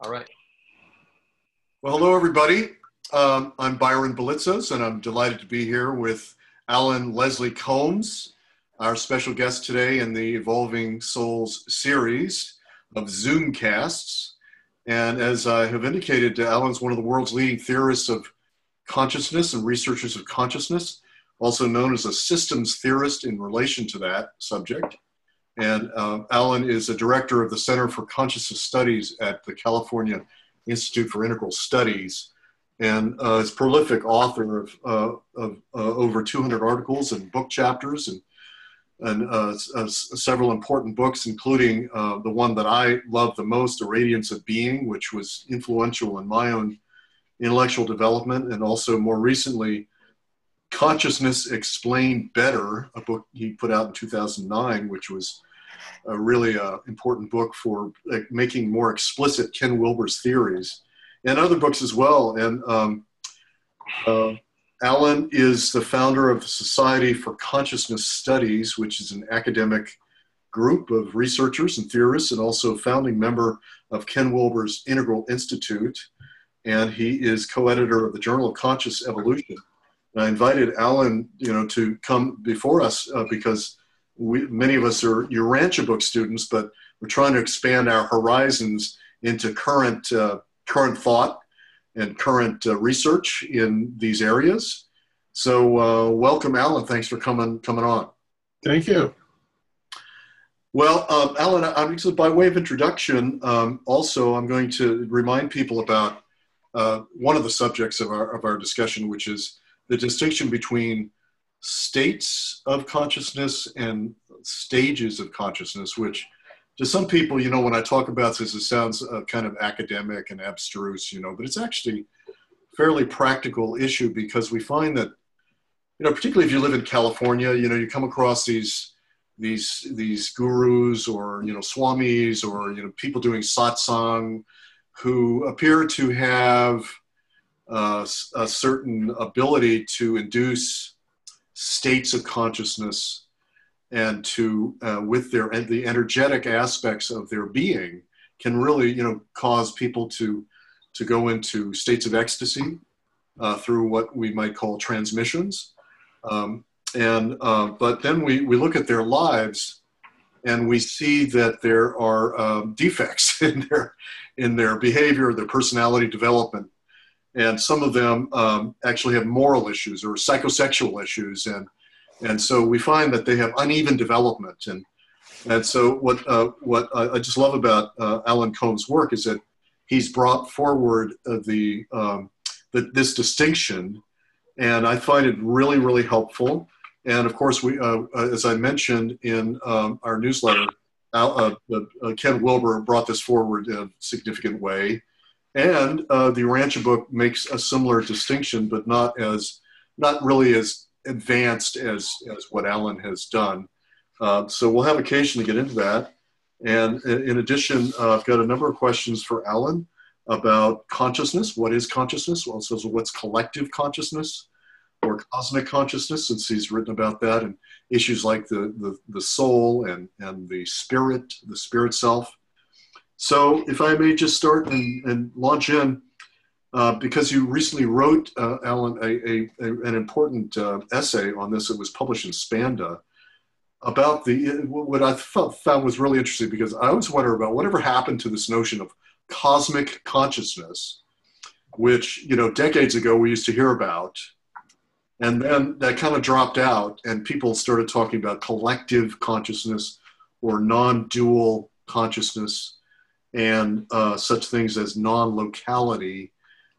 All right. Well, hello, everybody. I'm Byron Belitzos, and I'm delighted to be here with Allan Leslie Combs, our special guest today in the Evolving Souls series of Zoomcasts. And as I have indicated, Allan's one of the world's leading theorists of consciousness and researchers of consciousness, also known as a systems theorist in relation to that subject. And Allan is a director of the Center for Consciousness Studies at the California Institute for Integral Studies, and is prolific author of over 200 articles and book chapters, and several important books, including the one that I love the most, A Radiance of Being, which was influential in my own intellectual development, and also more recently, Consciousness Explained Better, a book he put out in 2009, which was a really important book for making more explicit Ken Wilber's theories, and other books as well. And Allan is the founder of the Society for Consciousness Studies, which is an academic group of researchers and theorists, and also a founding member of Ken Wilber's Integral Institute. And he is co-editor of the Journal of Conscious Evolution. And I invited Allan, to come before us because many of us are Urantia book students, but we're trying to expand our horizons into current thought and current research in these areas. So welcome, Allan. Thanks for coming on. Thank you. Well, Allan, by way of introduction, also I'm going to remind people about one of the subjects of our discussion, which is the distinction between states of consciousness and stages of consciousness, which to some people, when I talk about this, it sounds kind of academic and abstruse, but it's actually a fairly practical issue, because we find that, particularly if you live in California, you come across these gurus or, swamis or, people doing satsang who appear to have a certain ability to induce states of consciousness, and to with the energetic aspects of their being can really cause people to go into states of ecstasy through what we might call transmissions, but then we look at their lives and we see that there are defects in their behavior, their personality development. And some of them actually have moral issues or psychosexual issues. And so we find that they have uneven development. And so what I just love about Allan Combs' work is that he's brought forward this distinction. And I find it really, really helpful. And of course, we, as I mentioned in our newsletter, Ken Wilber brought this forward in a significant way. And the Urantia book makes a similar distinction, but not really as advanced as what Allan has done. So we'll have occasion to get into that. And in addition, I've got a number of questions for Allan about consciousness. What is consciousness? Also, what's collective consciousness or cosmic consciousness, since he's written about that, and issues like the soul and the spirit self. So if I may just start and launch in, because you recently wrote, Allan, an important essay on this that was published in Spanda about what I found was really interesting, because I always wonder about whatever happened to this notion of cosmic consciousness, which, decades ago we used to hear about. And then that kind of dropped out, and people started talking about collective consciousness or non-dual consciousness, and such things as non-locality.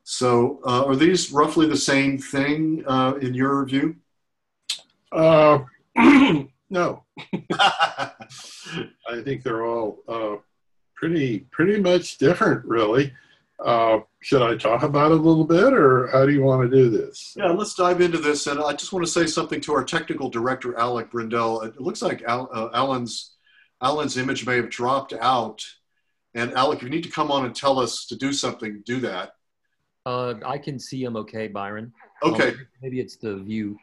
So are these roughly the same thing in your view? No. I think they're all pretty much different, really. Should I talk about it a little bit, or how do you want to do this? Yeah, let's dive into this. And I just want to say something to our technical director, Alec Brindell. It looks like Allan's image may have dropped out. And Alec, if you need to come on and tell us to do something, do that. I can see him okay, Byron. Okay. Maybe it's the view.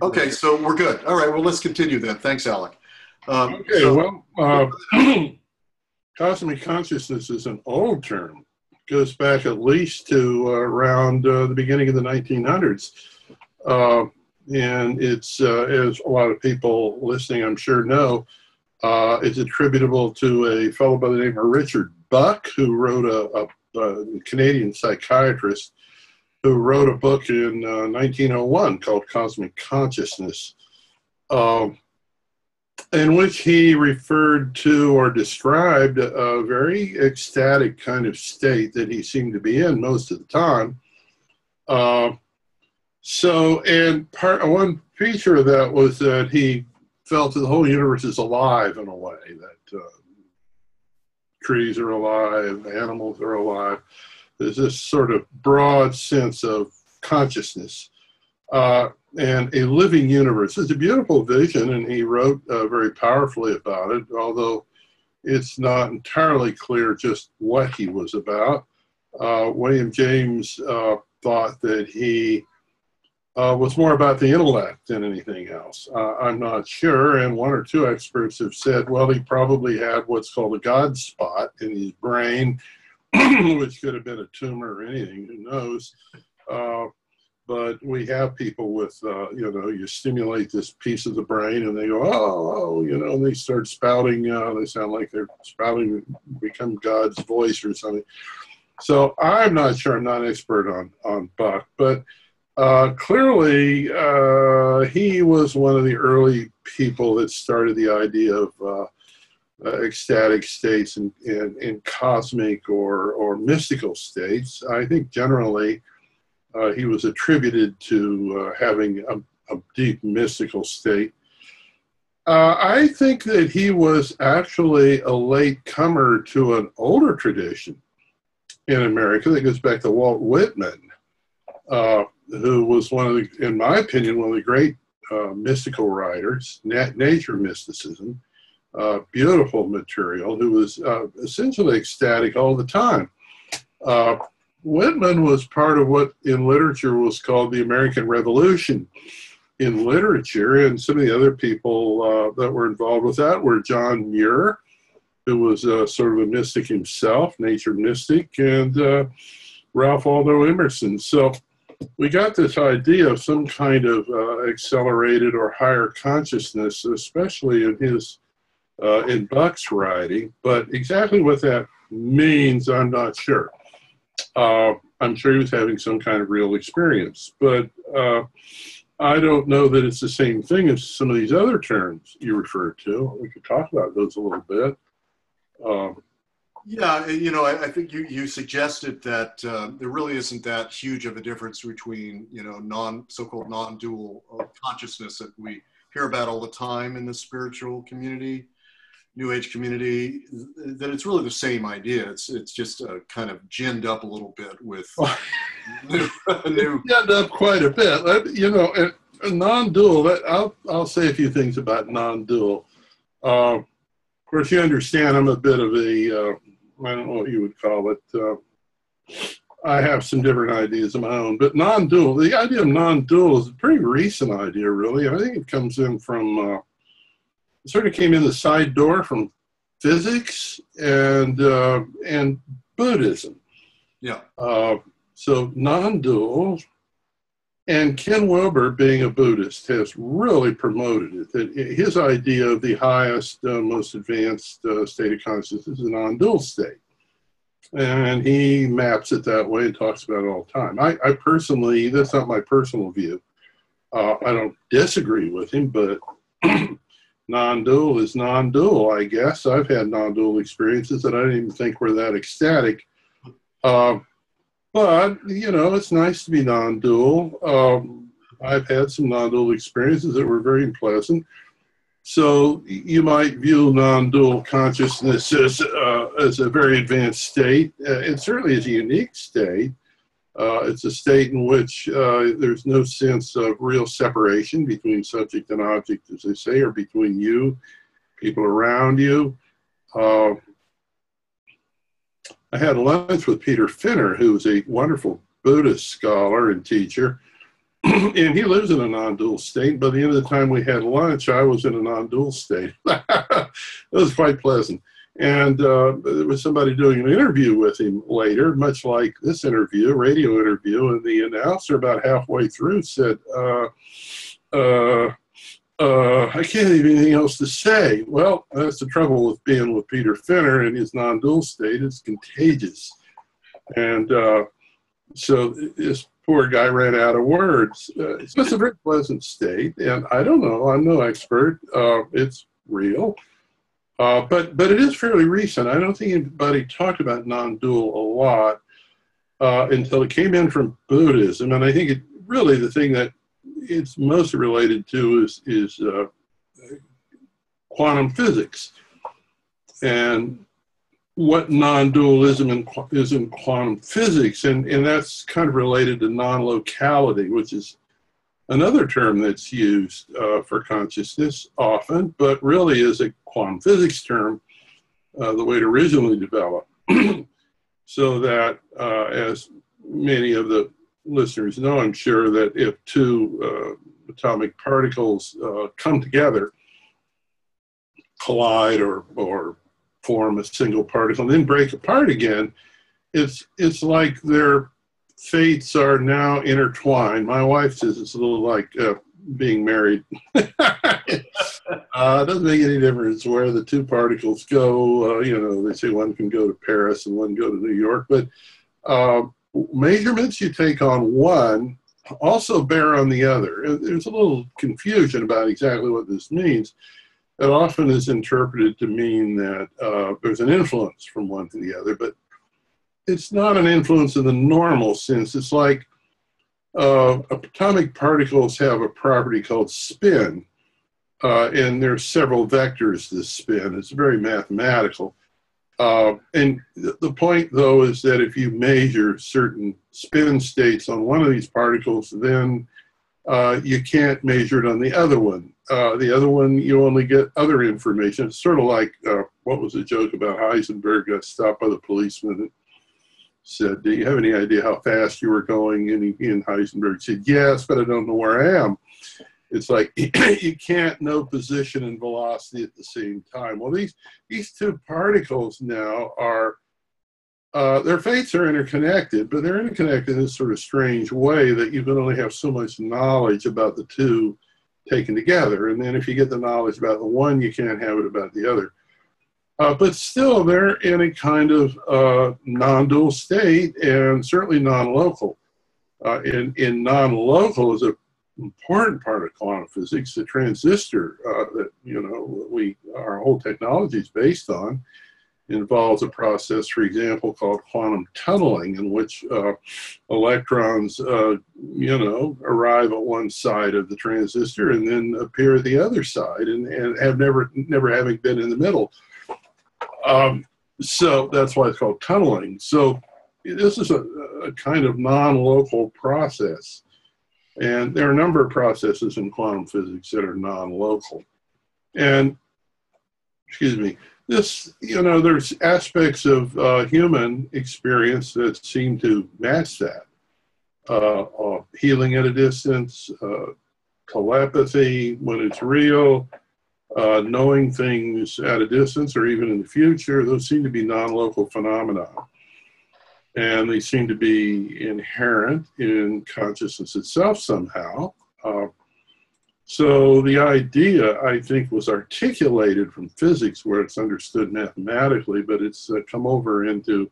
Okay, so we're good. All right, well, let's continue then. Thanks, Alec. Cosmic consciousness is an old term. goes back at least to around the beginning of the 1900s. And it's, as a lot of people listening, I'm sure know, it's attributable to a fellow by the name of Richard Buck, who wrote a Canadian psychiatrist, who wrote a book in 1901 called Cosmic Consciousness, in which he referred to or described a very ecstatic kind of state that he seemed to be in most of the time. One feature of that was that he felt that the whole universe is alive in a way, that trees are alive, animals are alive. There's this sort of broad sense of consciousness and a living universe. It's a beautiful vision, and he wrote very powerfully about it, although it's not entirely clear just what he was about. William James thought that he was more about the intellect than anything else. I'm not sure, and one or two experts have said, well, he probably had what's called a God spot in his brain, which could have been a tumor or anything, who knows. But we have people with, you stimulate this piece of the brain and they go, oh, and they start spouting, they sound like they're spouting, become God's voice or something. So I'm not sure, I'm not an expert on Buck, but clearly he was one of the early people that started the idea of ecstatic states and cosmic or mystical states. I think generally he was attributed to having a deep mystical state. I think that he was actually a late comer to an older tradition in America that goes back to Walt Whitman, who was in my opinion, one of the great mystical writers, nature mysticism, beautiful material, who was essentially ecstatic all the time. Whitman was part of what in literature was called the American Revolution in literature, and some of the other people that were involved with that were John Muir, who was sort of a mystic himself, nature mystic, and Ralph Waldo Emerson. So we got this idea of some kind of accelerated or higher consciousness, especially in Buck's writing, but exactly what that means, I'm not sure. I'm sure he was having some kind of real experience, but I don't know that it's the same thing as some of these other terms you referred to. We could talk about those a little bit. Yeah, I think you suggested that there really isn't that huge of a difference between, so-called non-dual consciousness that we hear about all the time in the spiritual community, New Age community, that it's really the same idea. It's just kind of ginned up a little bit with new. Ginned up quite a bit. And non-dual. I'll say a few things about non-dual. Of course, you understand I'm a bit of a I don't know what you would call it. I have some different ideas of my own, but non-dual. The idea of non-dual is a pretty recent idea, really. I think it comes in from. It sort of came in the side door from physics and Buddhism. Yeah. So non-dual, and Ken Wilber, being a Buddhist, has really promoted it. That his idea of the highest, most advanced state of consciousness is a non-dual state, and he maps it that way and talks about it all the time. I personally, that's not my personal view. I don't disagree with him, but. Non-dual is non-dual, I guess. I've had non-dual experiences that I didn't even think were that ecstatic. But, it's nice to be non-dual. I've had some non-dual experiences that were very pleasant. So you might view non-dual consciousness as a very advanced state. It certainly is a unique state. It's a state in which there's no sense of real separation between subject and object, as they say, or between you, people around you. I had lunch with Peter Finner, who is a wonderful Buddhist scholar and teacher, and he lives in a non-dual state. By the end of the time we had lunch, I was in a non-dual state. It was quite pleasant. And there was somebody doing an interview with him later, much like this interview, radio interview, and the announcer about halfway through said, I can't have anything else to say. Well, that's the trouble with being with Peter Finner in his non-dual state. It's contagious. And so this poor guy ran out of words. It's just a very pleasant state. And I don't know, I'm no expert. It's real. But it is fairly recent. I don't think anybody talked about non-dual a lot until it came in from Buddhism. And I think it really, the thing that it's most related to is quantum physics and what non-dualism is in quantum physics. And that's kind of related to non-locality, which is another term that's used for consciousness often, but really is a quantum physics term, the way it originally developed. So that, as many of the listeners know, I'm sure, that if two atomic particles come together, collide or form a single particle and then break apart again, it's like their fates are now intertwined. My wife says it's a little like being married. It doesn't make any difference where the two particles go. They say one can go to Paris and one go to New York, but measurements you take on one also bear on the other. There's a little confusion about exactly what this means. It often is interpreted to mean that there's an influence from one to the other, but it's not an influence in the normal sense. It's like atomic particles have a property called spin, and there's several vectors to spin. It's very mathematical. And the point, though, is that if you measure certain spin states on one of these particles, then you can't measure it on the other one. The other one, you only get other information. It's sort of like, what was the joke about Heisenberg got stopped by the policeman and said, do you have any idea how fast you were going? And Heisenberg said, yes, but I don't know where I am. It's like you can't know position and velocity at the same time. Well, these two particles now are, their fates are interconnected, but they're interconnected in a sort of strange way that you can only have so much knowledge about the two taken together. And then if you get the knowledge about the one, you can't have it about the other. But still, they're in a kind of non-dual state and certainly non-local. In non-local is an important part of quantum physics. The transistor that our whole technology is based on involves a process, for example, called quantum tunneling, in which electrons, arrive at one side of the transistor and then appear at the other side, and have never having been in the middle. So that's why it's called tunneling. So this is a kind of non-local process. And there are a number of processes in quantum physics that are non-local. And, there's aspects of human experience that seem to match that. Healing at a distance, telepathy when it's real, knowing things at a distance or even in the future, those seem to be non-local phenomena. And they seem to be inherent in consciousness itself somehow. So the idea, I think, was articulated from physics where it's understood mathematically, but it's come over into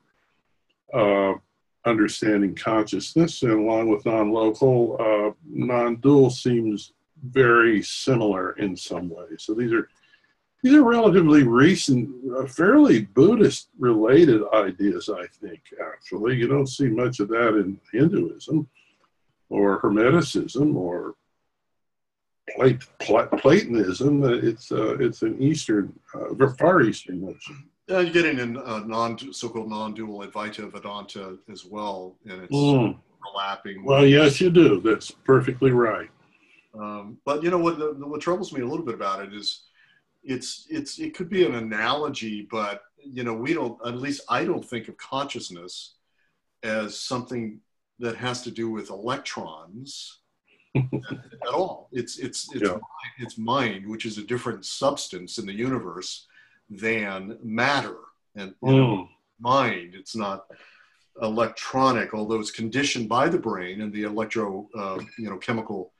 understanding consciousness, and along with non-local, non-dual seems very similar in some ways. So these are relatively recent, fairly Buddhist-related ideas, I think, actually. You don't see much of that in Hinduism or Hermeticism or Platonism. It's an Eastern, Far Eastern notion. Yeah, you're getting in so-called non-dual Advaita Vedanta as well, and it's overlapping. Well, yes, you do. That's perfectly right. But what troubles me a little bit about it is it could be an analogy, but we don't, at least I don't think of consciousness as something that has to do with electrons at all. It's mind, which is a different substance in the universe than matter and you know, mind. It's not electronic, although it's conditioned by the brain and the chemical,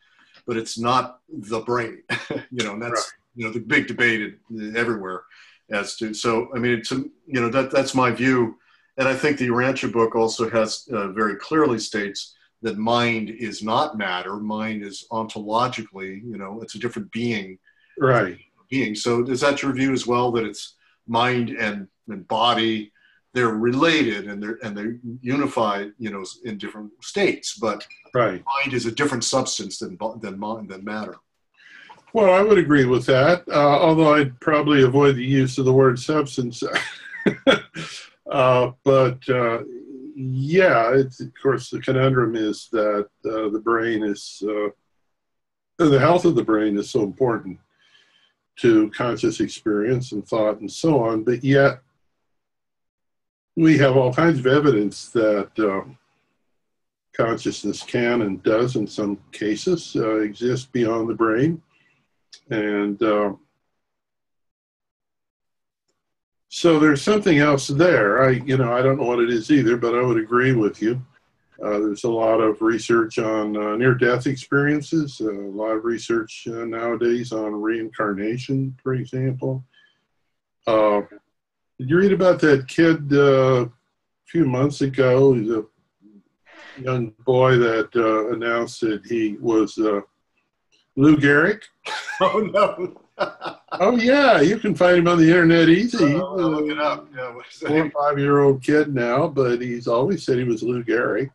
but it's not the brain. And that's the big debate everywhere as to. So I mean, that's my view, and I think the Urantia book also has very clearly states that mind is not matter. Mind is ontologically, it's a different being. Right. Being. So is that your view as well, that it's mind and body, they're related and they're unified, in different states, but mind is a different substance than matter. Well, I would agree with that, although I'd probably avoid the use of the word substance. Yeah, of course, the conundrum is that the brain is, the health of the brain is so important to conscious experience and thought and so on, but yet we have all kinds of evidence that consciousness can and does in some cases exist beyond the brain. And so there's something else there. I don't know what it is either, but I would agree with you. There's a lot of research on near-death experiences, a lot of research nowadays on reincarnation, for example. Did you read about that kid a few months ago? He's a young boy that announced that he was Lou Gehrig. Oh, no. Oh, yeah, you can find him on the internet easy. Look it up. Yeah, 4 or 5-year-old kid now, but he's always said he was Lou Gehrig.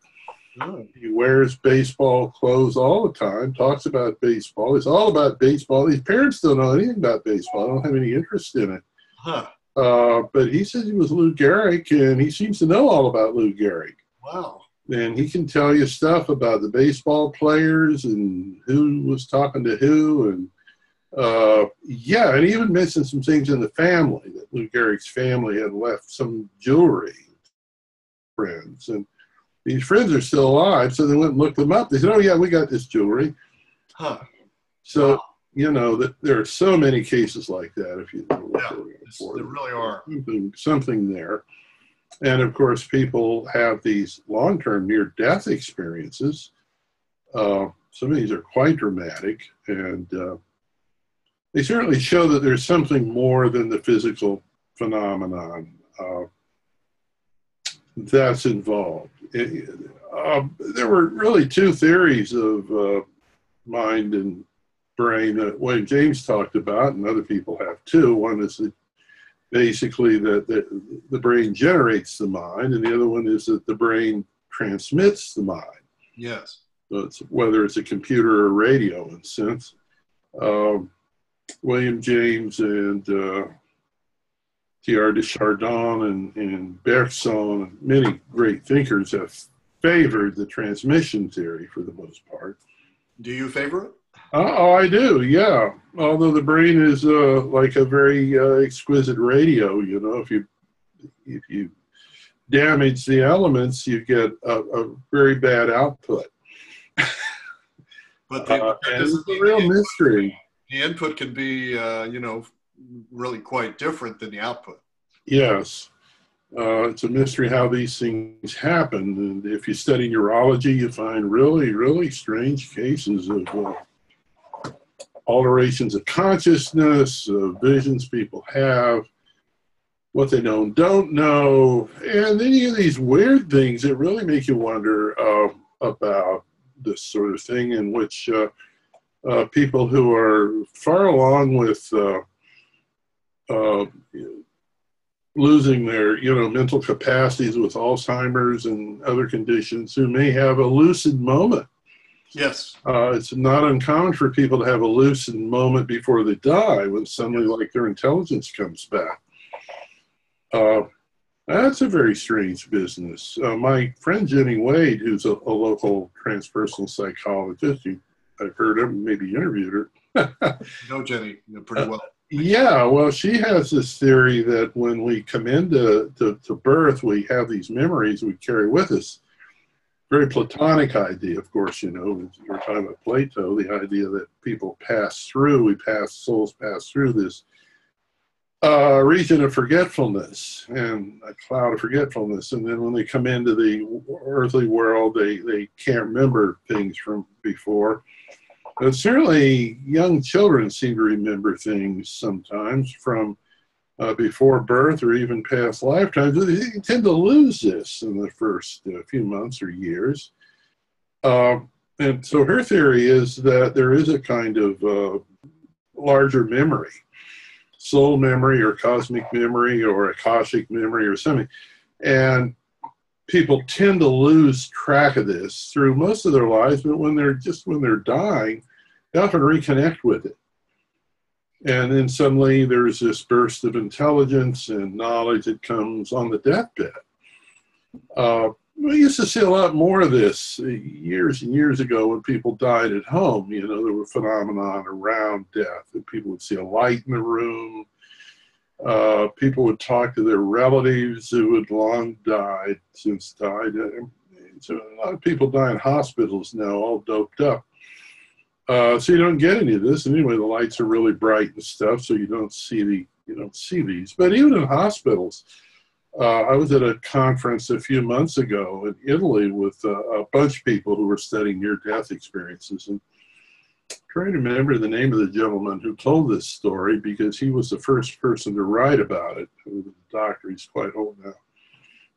Oh. He wears baseball clothes all the time, talks about baseball. It's all about baseball. His parents don't know anything about baseball. Don't have any interest in it. Huh. But he says he was Lou Gehrig, and he seems to know all about Lou Gehrig. Wow. And he can tell you stuff about the baseball players and who was talking to who. And yeah, and he even mentioned some things in the family, that Lou Gehrig's family had left some jewelry, friends. And these friends are still alive, so they went and looked them up. They said, oh, yeah, we got this jewelry. Huh. So, that there are so many cases like that, if you look there really are. Something there. And, of course, people have these long-term near-death experiences. Some of these are quite dramatic, and they certainly show that there's something more than the physical phenomenon that's involved. There were really two theories of mind and brain that William James talked about, and other people have too. One is that basically that the brain generates the mind, and the other one is that the brain transmits the mind. Yes. So whether it's a computer or radio, in a sense. William James and Teilhard de Chardin and Bergson and many great thinkers have favored the transmission theory for the most part. Do you favor it? Oh, I do, yeah. Although the brain is like a very exquisite radio, if you damage the elements, you get a very bad output. But and it's a real mystery. The input can be, really quite different than the output. Yes. It's a mystery how these things happen. And if you study neurology, you find really, really strange cases of alterations of consciousness, visions people have, what they know and don't know, and any of these weird things that really make you wonder about this sort of thing, in which people who are far along with losing their mental capacities with Alzheimer's and other conditions, who may have a lucid moment. Yes. It's not uncommon for people to have a lucid moment before they die, when suddenly like their intelligence comes back. That's a very strange business. My friend Jenny Wade, who's a local transpersonal psychologist, I've heard her, maybe interviewed her. No, Jenny, pretty well. Yeah, well, she has this theory that when we come into to birth, we have these memories we carry with us. Very Platonic idea, of course, you're talking about Plato, the idea that people pass through, souls pass through this region of forgetfulness and a cloud of forgetfulness. And then when they come into the earthly world, they can't remember things from before. But certainly young children seem to remember things sometimes from before birth or even past lifetimes. They tend to lose this in the first few months or years. And so her theory is that there is a kind of larger memory, soul memory or cosmic memory or akashic memory or something. And people tend to lose track of this through most of their lives, but when they're dying, they often reconnect with it. And then suddenly there's this burst of intelligence and knowledge that comes on the deathbed. We used to see a lot more of this years and years ago when people died at home. You know, there were phenomenon around death, and people would see a light in the room. People would talk to their relatives who had long died. So a lot of people die in hospitals now, all doped up. So you don't get any of this. And anyway, the lights are really bright and stuff, so you don't see these. But even in hospitals, I was at a conference a few months ago in Italy with a bunch of people who were studying near-death experiences. And I'm trying to remember the name of the gentleman who told this story because he was the first person to write about it. He was a doctor. He's quite old now.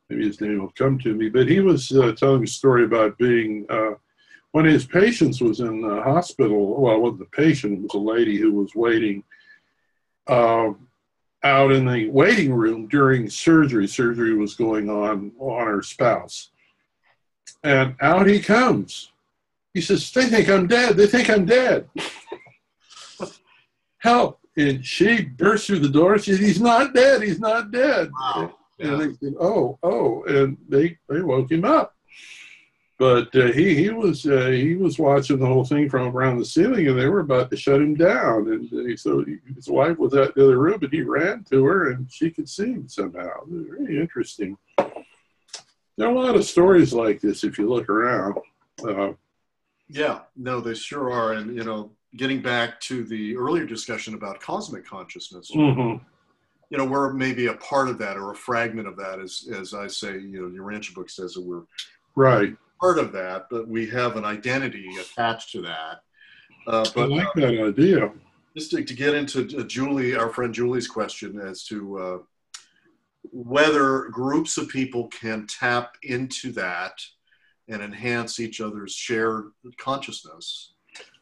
Maybe his name will come to me. But he was telling a story about being, when his patients was in the hospital, well, it wasn't the patient, it was a lady who was waiting out in the waiting room during surgery. Surgery was going on her spouse. And out he comes. He says, they think I'm dead. They think I'm dead. Help. And she burst through the door. She said, he's not dead. He's not dead. Wow. And they said, oh. And they woke him up. But he was watching the whole thing from around the ceiling, and they were about to shut him down. And so his wife was out the other room, and he ran to her, and she could see him somehow. It was really interesting. There are a lot of stories like this if you look around. Yeah, no, they sure are. And, you know, getting back to the earlier discussion about cosmic consciousness, Mm-hmm. you know, we're maybe a part of that or a fragment of that, as I say, you know, your Rancher book says that we're Right. part of that, but we have an identity attached to that. But I like that idea. Just to get into Julie, our friend Julie's question as to whether groups of people can tap into that and enhance each other's shared consciousness.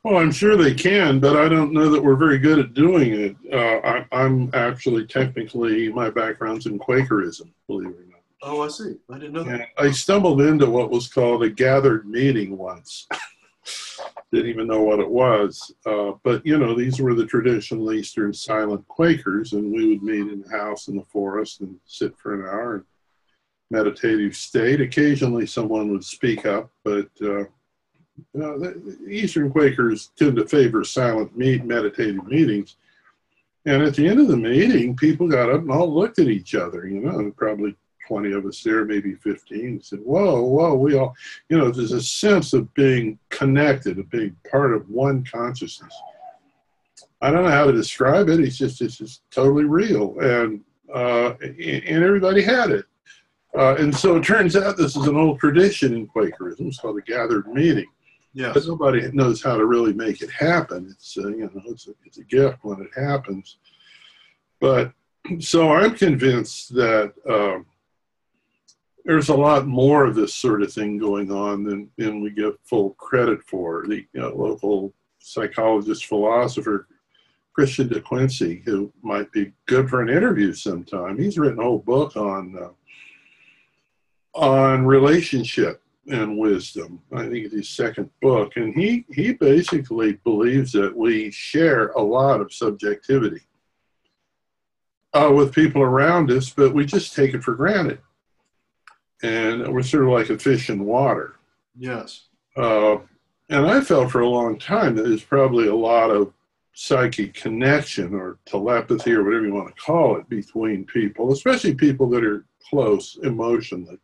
Well, I'm sure they can, but I don't know that we're very good at doing it. I'm actually technically, my background's in Quakerism, believe it or not. Oh, I see. I didn't know that. And I stumbled into what was called a gathered meeting once. Didn't even know what it was. But, you know, these were the traditional Eastern silent Quakers, and we would meet in a house in the forest and sit for an hour in meditative state. Occasionally someone would speak up, but the Eastern Quakers tend to favor silent meditative meetings. And at the end of the meeting, people got up and all looked at each other, you know, and probably 20 of us there, maybe 15, said, whoa, we all, you know, there's a sense of being connected, of being part of one consciousness. I don't know how to describe it. It's just totally real. And everybody had it. And so it turns out this is an old tradition in Quakerism. It's called a gathered meeting. Yes. But nobody knows how to really make it happen. It's, you know, it's a gift when it happens. But so I'm convinced that there's a lot more of this sort of thing going on than we give full credit for. The local psychologist, philosopher, Christian Dequincy, who might be good for an interview sometime. He's written a whole book on relationship and wisdom. I think it's his second book. And he basically believes that we share a lot of subjectivity with people around us, but we just take it for granted. And we're sort of like a fish in water. Yes. And I felt for a long time that there's probably a lot of psychic connection or telepathy or whatever you want to call it between people, especially people that are close emotionally.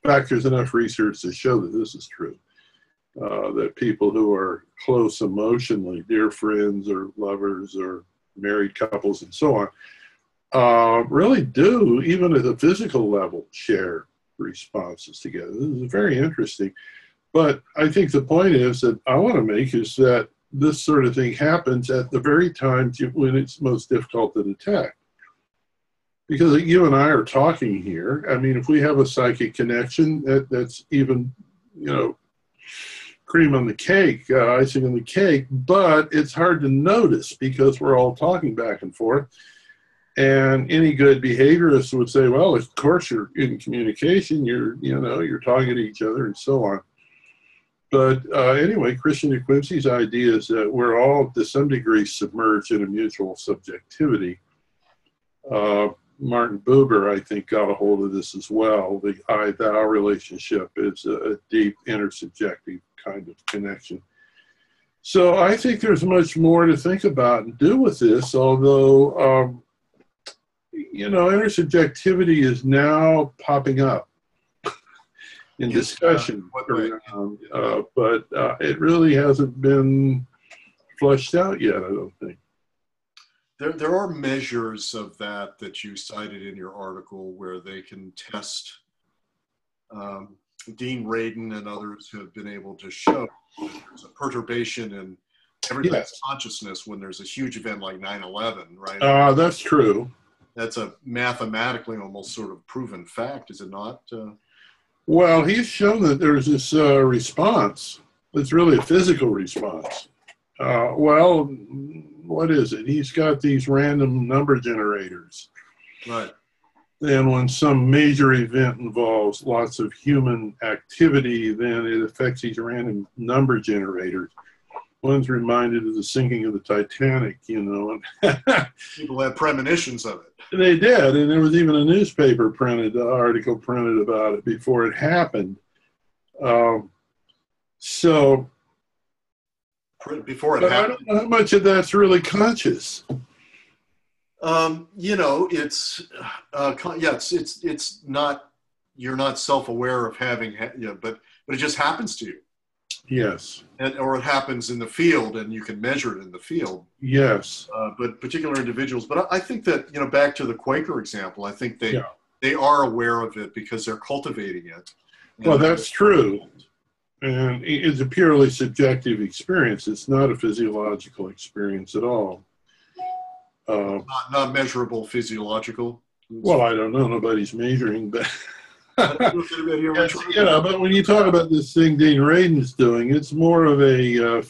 In fact, there's enough research to show that this is true, that people who are close emotionally, dear friends or lovers or married couples and so on, really do, even at the physical level, share responses together. This is very interesting. But I think the point is that I want to make is that this sort of thing happens at the very time when it's most difficult to detect. Because you and I are talking here. I mean, if we have a psychic connection, that's even, cream on the cake, icing on the cake, but it's hard to notice because we're all talking back and forth. And any good behaviorist would say, well, of course you're in communication, you're talking to each other and so on. But anyway, Christian Dequincy's idea is that we're all to some degree submerged in a mutual subjectivity. Martin Buber, I think, got a hold of this as well. The I-thou relationship is a deep intersubjective kind of connection. So I think there's much more to think about and do with this, although, intersubjectivity is now popping up in discussion around, but it really hasn't been flushed out yet, I don't think. There are measures of that you cited in your article where they can test. Dean Radin and others have been able to show that there's a perturbation in everybody's consciousness when there's a huge event like 9/11, right? That's true. That's a mathematically almost sort of proven fact, is it not? Well, he's shown that there's this response. It's really a physical response. Well, what is it? He's got these random number generators. Right. And when some major event involves lots of human activity, then it affects these random number generators. One's reminded of the sinking of the Titanic, People had premonitions of it. They did, and there was even a newspaper article printed about it before it happened. Before it happened. I don't know how much of that's really conscious. It's not. You're not self-aware of having, but it just happens to you. Yes. Or it happens in the field, and you can measure it in the field. Yes. But particular individuals. But I think that back to the Quaker example, I think they are aware of it because they're cultivating it. Well, that's true. And it's a purely subjective experience. It's not a physiological experience at all. Not measurable physiological. Well, I don't know. Nobody's measuring, but but when you talk about this thing Dean Radin's doing, it's more of a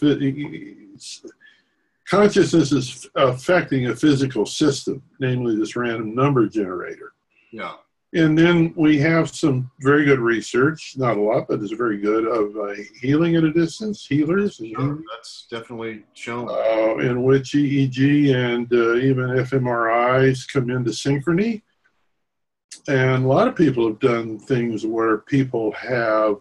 consciousness is affecting a physical system, namely this random number generator. Yeah. And then we have some very good research, not a lot, but it's very good, of healing at a distance, healers. Sure, that's definitely shown. In which EEG and even fMRIs come into synchrony. And a lot of people have done things where people have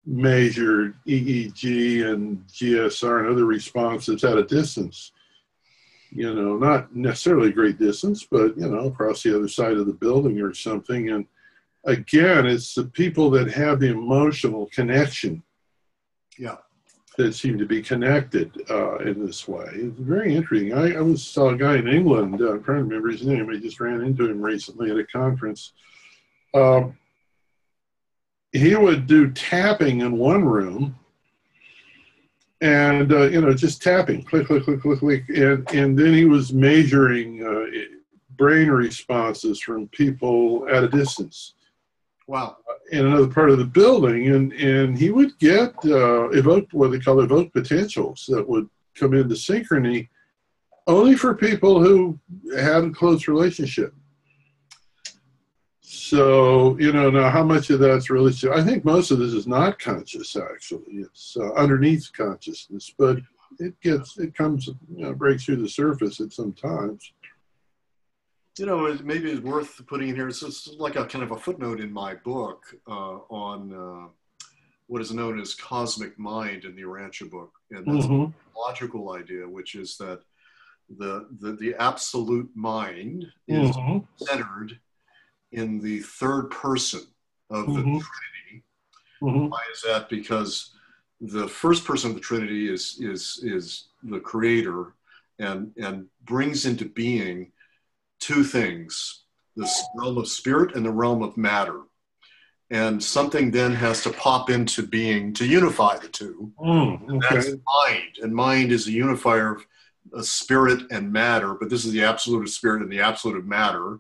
measured EEG and GSR and other responses at a distance. Not necessarily a great distance, but, across the other side of the building or something. And again, it's the people that have the emotional connection that seem to be connected in this way. It's very interesting. I saw a guy in England, I'm trying to remember his name. I just ran into him recently at a conference. He would do tapping in one room. And, just tapping, click, click, click, click, click. And then he was measuring brain responses from people at a distance. Wow. In another part of the building. And he would get what they call evoked potentials that would come into synchrony only for people who had a close relationship. So, now how much of that's really, I think most of this is not conscious, actually. It's underneath consciousness, but it comes, breaks through the surface at some times. Maybe it's worth putting in here. It's just like a kind of a footnote in my book on what is known as cosmic mind in the Urantia book. And that's a logical idea, which is that the absolute mind is centered in the third person of the Trinity. Why is that? Because the first person of the Trinity is the Creator, and brings into being two things, the realm of spirit and the realm of matter. And something then has to pop into being to unify the two. And that's mind. And mind is a unifier of spirit and matter, but this is the absolute of spirit and the absolute of matter.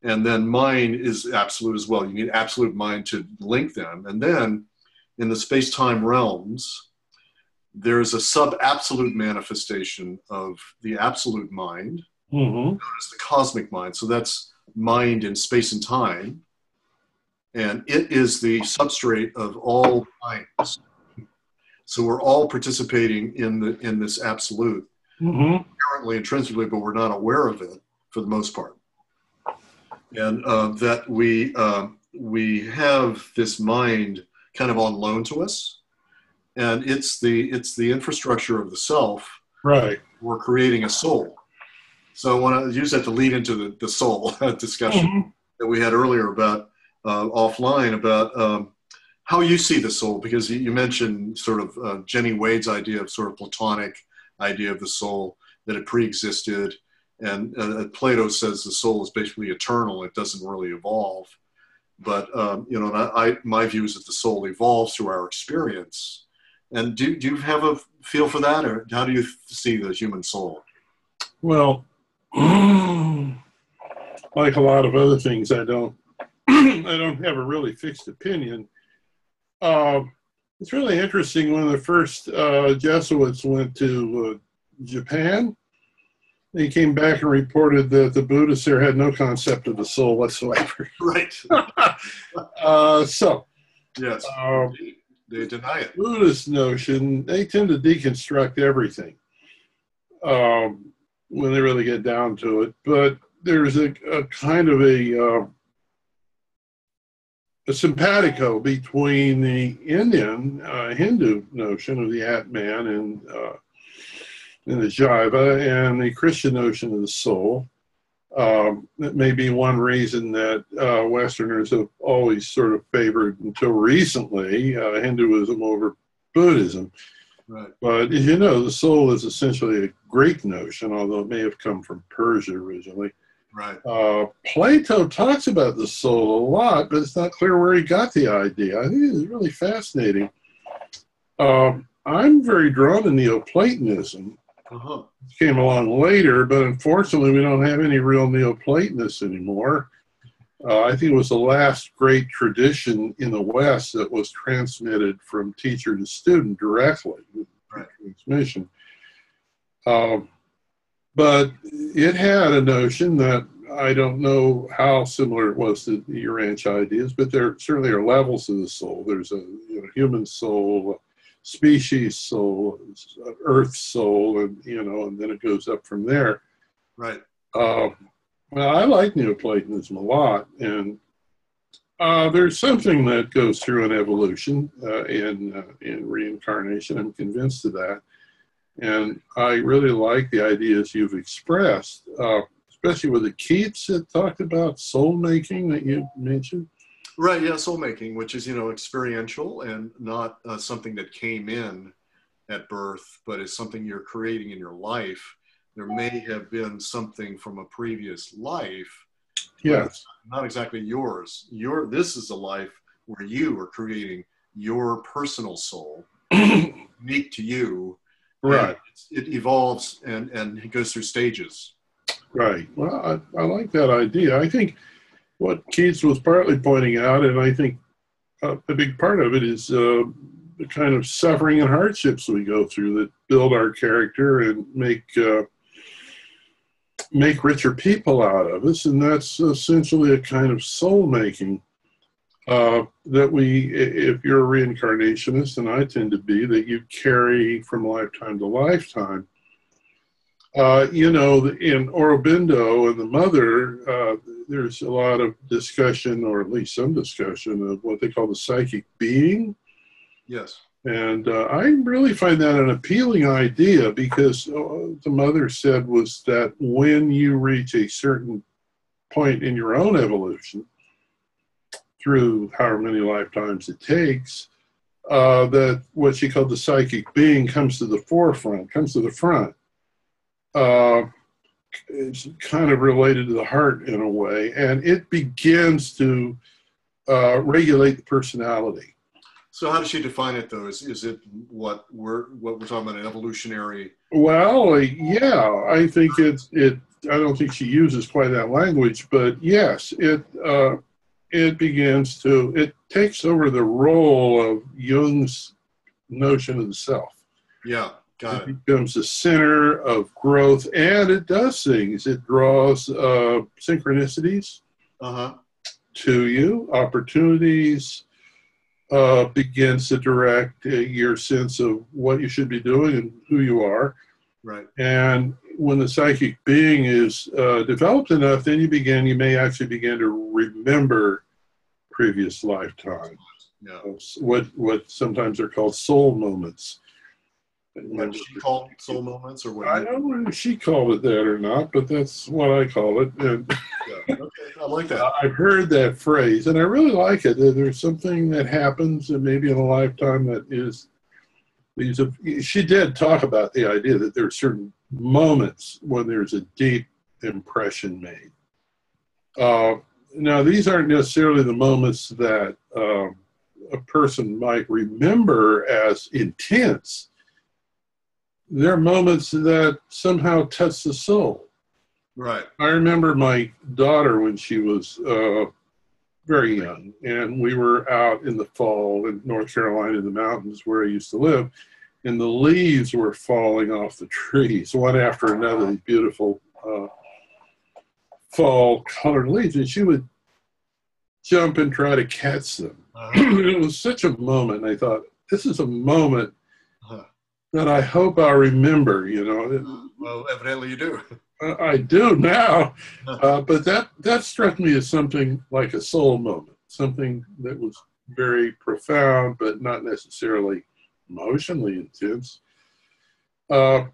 And then mind is absolute as well. You need absolute mind to link them. And then in the space-time realms, there's a sub-absolute manifestation of the absolute mind, known as the cosmic mind. So that's mind in space and time. And it is the substrate of all minds. So we're all participating in this absolute, apparently intrinsically, but we're not aware of it for the most part. And that we have this mind kind of on loan to us, and it's the infrastructure of the self. Right. We're creating a soul. So I want to use that to lead into the soul discussion that we had earlier about offline about how you see the soul, because you mentioned sort of Jenny Wade's idea of sort of Platonic idea of the soul, that it pre-existed, and Plato says the soul is basically eternal; it doesn't really evolve. But my view is that the soul evolves through our experience. And do you have a feel for that, or how do you see the human soul? Well, like a lot of other things, I don't have a really fixed opinion. It's really interesting. When the first Jesuits went to Japan, they came back and reported that the Buddhists there had no concept of the soul whatsoever. Right. Yes, they deny it. Buddhist notion, they tend to deconstruct everything when they really get down to it. But there's a kind of a simpatico between the Indian Hindu notion of the Atman and the Jiva and the Christian notion of the soul. That may be one reason that Westerners have always sort of favored, until recently, Hinduism over Buddhism. Right. But as you know, the soul is essentially a Greek notion, although it may have come from Persia originally. Right. Plato talks about the soul a lot, but it's not clear where he got the idea. I think it's really fascinating. I'm very drawn to Neoplatonism. It came along later, but unfortunately we don't have any real Neoplatonists anymore. I think it was the last great tradition in the West that was transmitted from teacher to student directly with transmission. But it had a notion that I don't know how similar it was to the Urantia ideas, but there certainly are levels of the soul. There's a human soul, species soul, earth soul, and and then it goes up from there. Right. Well, I like Neoplatonism a lot, and there's something that goes through in evolution, in reincarnation. I'm convinced of that. And I really like the ideas you've expressed, especially with the Keats that talked about soul making that you mentioned. Right, yeah, soul making, which is, experiential and not something that came in at birth, but is something you're creating in your life. There may have been something from a previous life. Yes. Not exactly yours. This is a life where you are creating your personal soul, unique to you. Right. It evolves and it goes through stages. Right. Well, I like that idea. I think what Keats was partly pointing out, and I think a big part of it, is the kind of suffering and hardships we go through that build our character and make richer people out of us. And that's essentially a kind of soul making that if you're a reincarnationist, and I tend to be, that you carry from lifetime to lifetime. In Aurobindo and the Mother, there's a lot of discussion, or at least some discussion, of what they call the psychic being. Yes. And I really find that an appealing idea, because the Mother said was that when you reach a certain point in your own evolution, through however many lifetimes it takes, that what she called the psychic being comes to the forefront, comes to the front. it's kind of related to the heart in a way, and it begins to regulate the personality. So how does she define it, though? Is it what we're talking about, an evolutionary? Well, yeah, I think it. I don't think she uses quite that language, but yes, it begins to. It takes over the role of Jung's notion of the self. Yeah, got it. It becomes the center of growth, and it does things. It draws synchronicities to you, opportunities. Begins to direct your sense of what you should be doing and who you are. Right. And when the psychic being is developed enough, then you may actually begin to remember previous lifetimes. Yeah. What sometimes are called soul moments. What she called soul moments, or what? I don't know if she called it that or not, but that's what I call it. And yeah. Okay, I like that. I've heard that phrase, and I really like it. There's something that happens, and maybe in a lifetime that is. She did talk about the idea that there are certain moments when there's a deep impression made. Now, these aren't necessarily the moments that a person might remember as intense. They're moments that somehow touch the soul. Right. I remember my daughter when she was very young, and we were out in the fall in North Carolina in the mountains where I used to live, and the leaves were falling off the trees, one after another, these beautiful fall-colored leaves, and she would jump and try to catch them. It was such a moment, and I thought, this is a moment that I hope I'll remember, Well, evidently you do. I do now, but that struck me as something like a soul moment, something that was very profound, but not necessarily emotionally intense.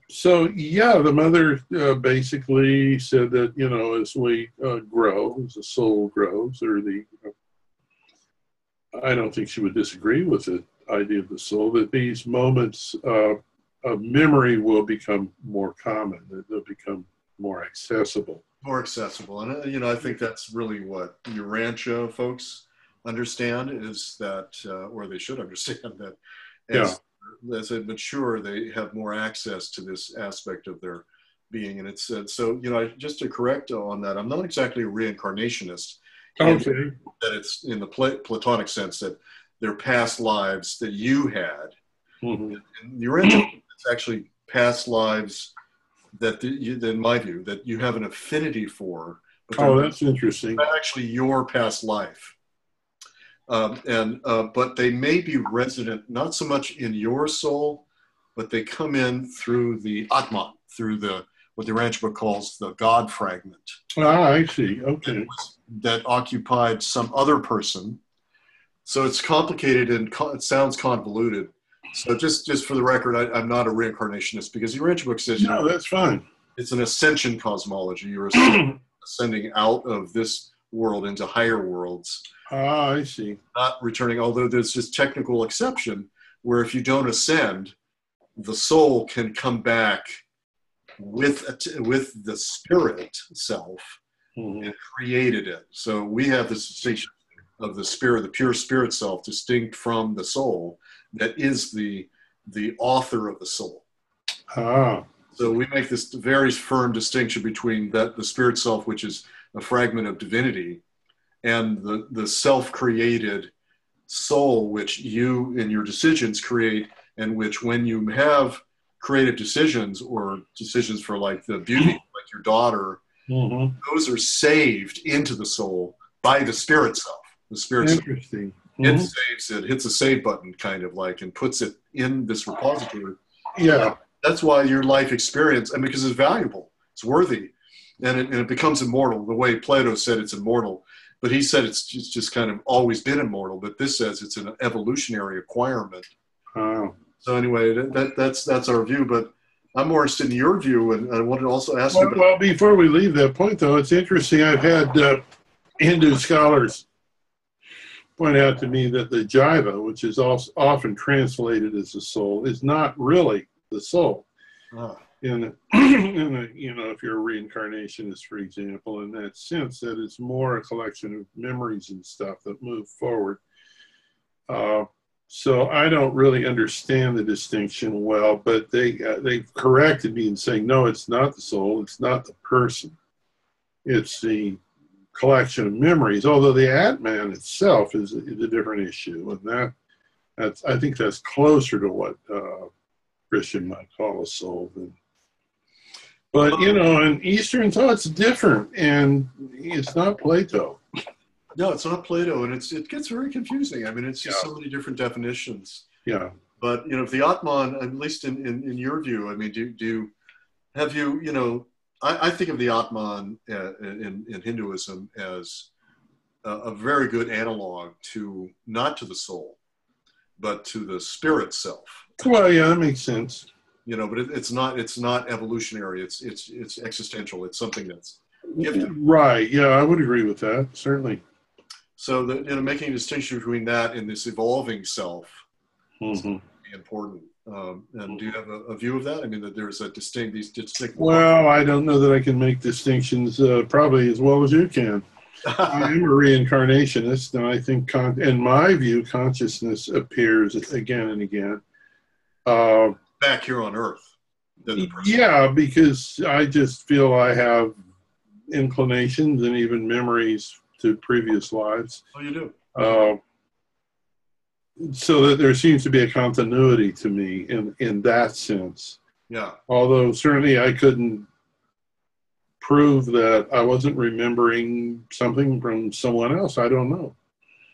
So yeah, the mother basically said that, as we grow, as the soul grows, I don't think she would disagree with the idea of the soul, that these moments of memory will become more common, that they'll become more accessible. More accessible. And, I think that's really what your rancho folks understand, is that, or they should understand that as they mature, they have more access to this aspect of their being. And it's, so, just to correct on that, I'm not exactly a reincarnationist. Okay. That it's in the Platonic sense that they're past lives that you had. Mm-hmm. And your rancho, it's actually past lives that in my view, that you have an affinity for. But that's interesting. Not actually your past life. But they may be resident, not so much in your soul, but they come in through the Atman, through what the Rancho calls the God fragment. Ah, I see. Okay. That occupied some other person. So it's complicated and it sounds convoluted. So just for the record, I'm not a reincarnationist, because the Rancho book says, no, that's fine. It's an ascension cosmology. You're ascending out of this world into higher worlds. Ah, I see. Not returning, although there's this technical exception where if you don't ascend, the soul can come back with the spirit self and created it. So we have this distinction of the spirit, the pure spirit self, distinct from the soul, that is the author of the soul. Ah. So we make this very firm distinction between the spirit self, which is a fragment of divinity, and the self-created soul, which you in your decisions create, and which when you have creative decisions or decisions for like the beauty, like your daughter, those are saved into the soul by the spirit self. The spirit Interesting. It saves it, hits a save button kind of like, and puts it in this repository. Yeah. That's why your life experience, and because it's valuable, it's worthy, and it becomes immortal. The way Plato said it's immortal, but he said it's just kind of always been immortal. But this says it's an evolutionary acquirement. Oh. So anyway, that's our view. But I'm more interested in your view, and I wanted to also ask you about. Well, before we leave that point, though, it's interesting. I've had Hindu scholars point out to me that the jiva, which is also often translated as the soul, is not really the soul. in if you're a reincarnationist, for example, in that sense, that it's more a collection of memories and stuff that move forward. So I don't really understand the distinction well, but they've corrected me in saying, no, it's not the soul, it's not the person, it's the collection of memories. Although the Atman itself is a different issue, and I think that's closer to what Christian might call a soul. But in Eastern thought, it's different, and it's not Plato. No, it's not Plato, and it gets very confusing. I mean, it's just so many different definitions. Yeah. But if the Atman, at least in your view, I mean, I think of the Atman in Hinduism as a very good analog to not to the soul, but to the spirit self. Well, yeah, that makes sense. But it's not evolutionary. It's existential. It's something that's gifted. Right. Yeah, I would agree with that. Certainly. So making a distinction between that and this evolving self is important. And do you have a view of that? I mean, that there's these distinct. Well, I don't know that I can make distinctions probably as well as you can. I am a reincarnationist, and I think, in my view, consciousness appears again and again. Back here on Earth. Yeah, because I just feel I have inclinations and even memories to previous lives. Oh, you do? So that there seems to be a continuity to me in that sense. Yeah. Although certainly I couldn't prove that I wasn't remembering something from someone else. I don't know.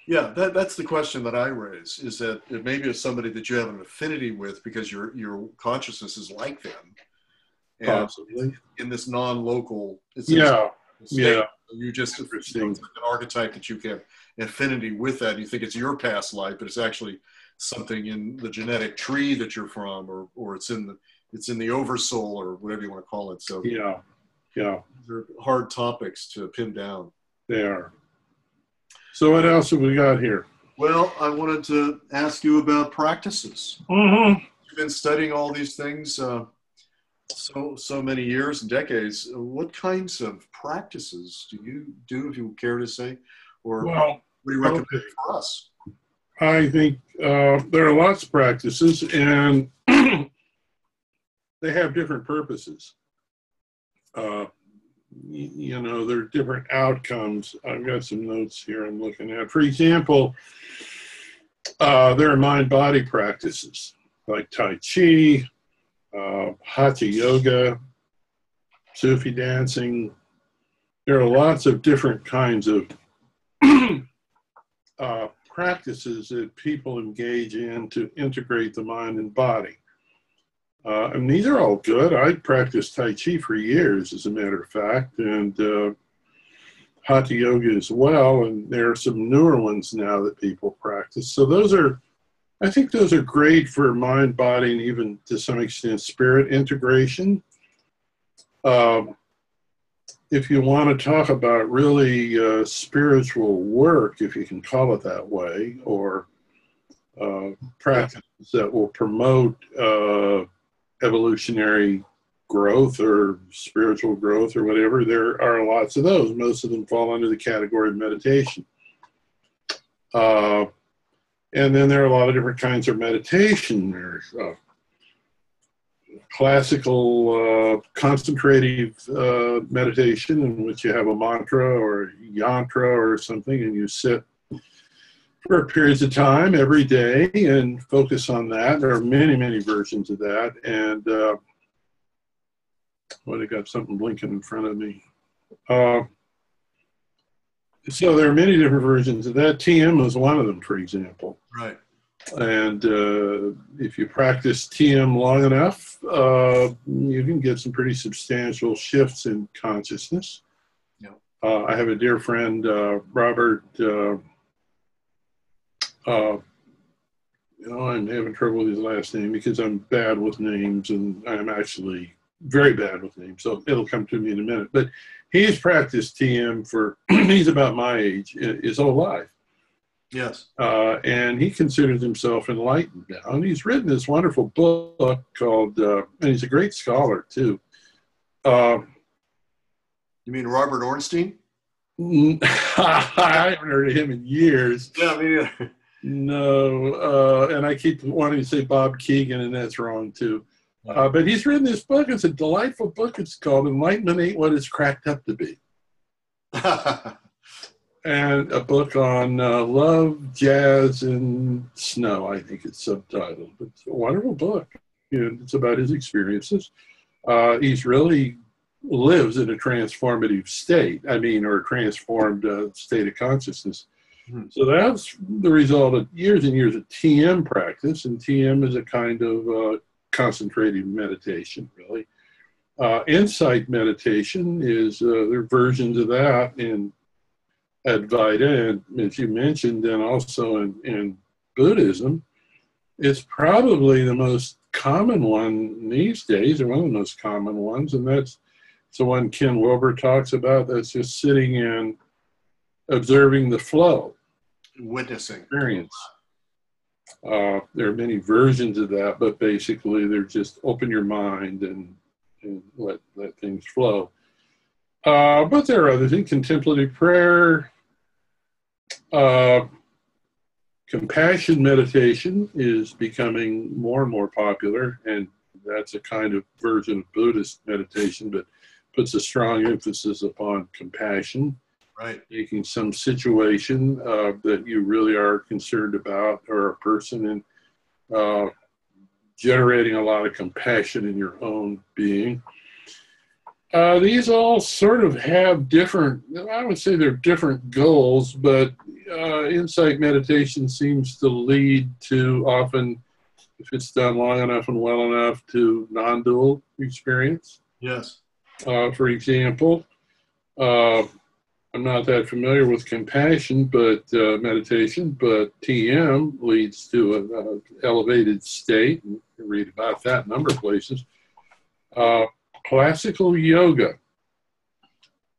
Yeah, that's the question that I raise, is that it maybe it's somebody that you have an affinity with because your consciousness is like them. And possibly. In this non-local state, yeah. You just, it's like an archetype that you can affinity with that. You think it's your past life, but it's actually something in the genetic tree that you're from, or it's in the oversoul, or whatever you want to call it. So yeah. They're hard topics to pin down. They are. So what else have we got here? Well, I wanted to ask you about practices. Mm-hmm. You've been studying all these things so many years and decades. What kinds of practices do you do, if you care to say, or what do you recommend for us? I think there are lots of practices, and they have different purposes. There are different outcomes. I've got some notes here I'm looking at. For example, there are mind-body practices like Tai Chi, Hatha Yoga, Sufi dancing. There are lots of different kinds of practices that people engage in to integrate the mind and body. And these are all good. I practiced Tai Chi for years, as a matter of fact, and Hatha Yoga as well. And there are some newer ones now that people practice. So I think those are great for mind, body, and even to some extent spirit integration. If you want to talk about really spiritual work, if you can call it that way, or practices that will promote evolutionary growth or spiritual growth or whatever, there are lots of those. Most of them fall under the category of meditation. And then there are a lot of different kinds of meditation. There's classical concentrative meditation, in which you have a mantra or yantra or something, and you sit for periods of time every day and focus on that. There are many, many versions of that. And I got something blinking in front of me. So there are many different versions of that. TM is one of them, for example. Right. And if you practice TM long enough, you can get some pretty substantial shifts in consciousness. Yeah. I have a dear friend, Robert. I'm having trouble with his last name because I'm bad with names, and I'm actually very bad with names, so it'll come to me in a minute. But he's practiced TM for, he's about my age, his whole life. Yes. And he considers himself enlightened now. And he's written this wonderful book called, and he's a great scholar too. You mean Robert Ornstein? I haven't heard of him in years. Yeah, me neither. No, and I keep wanting to say Bob Keegan, and that's wrong too. But he's written this book. It's a delightful book. It's called Enlightenment Ain't What It's Cracked Up to Be. And a book on love, jazz, and snow, I think it's subtitled. It's a wonderful book. It's about his experiences. He's really lives in a transformative state, or a transformed state of consciousness. So that's the result of years and years of TM practice, and TM is a kind of concentrated meditation, really. Insight meditation is, there are versions of that in Advaita, and as you mentioned, and also in Buddhism. It's probably the most common one these days, or one of the most common ones, and that's the one Ken Wilber talks about. That's just sitting and observing the flow. Witnessing. Experience. There are many versions of that, but basically they're just open your mind and let things flow. But there are other things. Contemplative prayer, compassion meditation is becoming more and more popular, and that's a kind of version of Buddhist meditation, but puts a strong emphasis upon compassion. Right. Taking some situation that you really are concerned about, or a person, and generating a lot of compassion in your own being. These all sort of have different, I would say they're different goals, but insight meditation seems to lead to, often, if it's done long enough and well enough, to non-dual experience. Yes. For example, I'm not that familiar with compassion, but meditation, but TM leads to an elevated state. You can read about that in a number of places. Classical yoga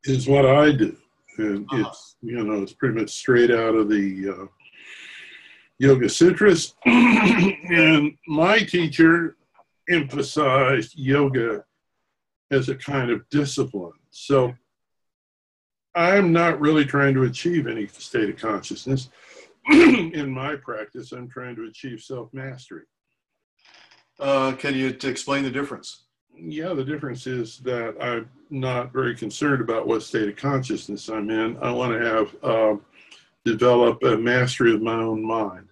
is what I do. And it's pretty much straight out of the Yoga Sutras. And my teacher emphasized yoga as a kind of discipline. So I'm not really trying to achieve any state of consciousness. In my practice, I'm trying to achieve self-mastery. Can you explain the difference? Yeah, the difference is that I'm not very concerned about what state of consciousness I'm in. I want to have develop a mastery of my own mind.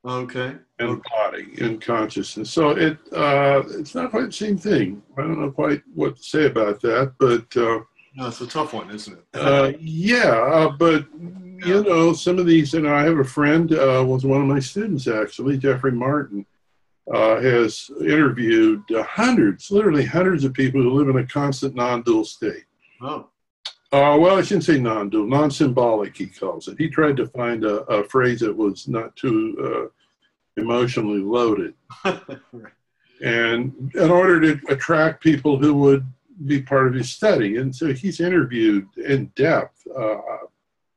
Okay. And body and consciousness. So it's not quite the same thing. I don't know quite what to say about that, but no, it's a tough one, isn't it? But some of these, I have a friend, was one of my students actually, Jeffrey Martin, has interviewed literally hundreds of people who live in a constant non-dual state. Oh. Well, I shouldn't say non-dual, non-symbolic, he calls it. He tried to find a phrase that was not too emotionally loaded. Right. And in order to attract people who would be part of his study. And so he's interviewed in depth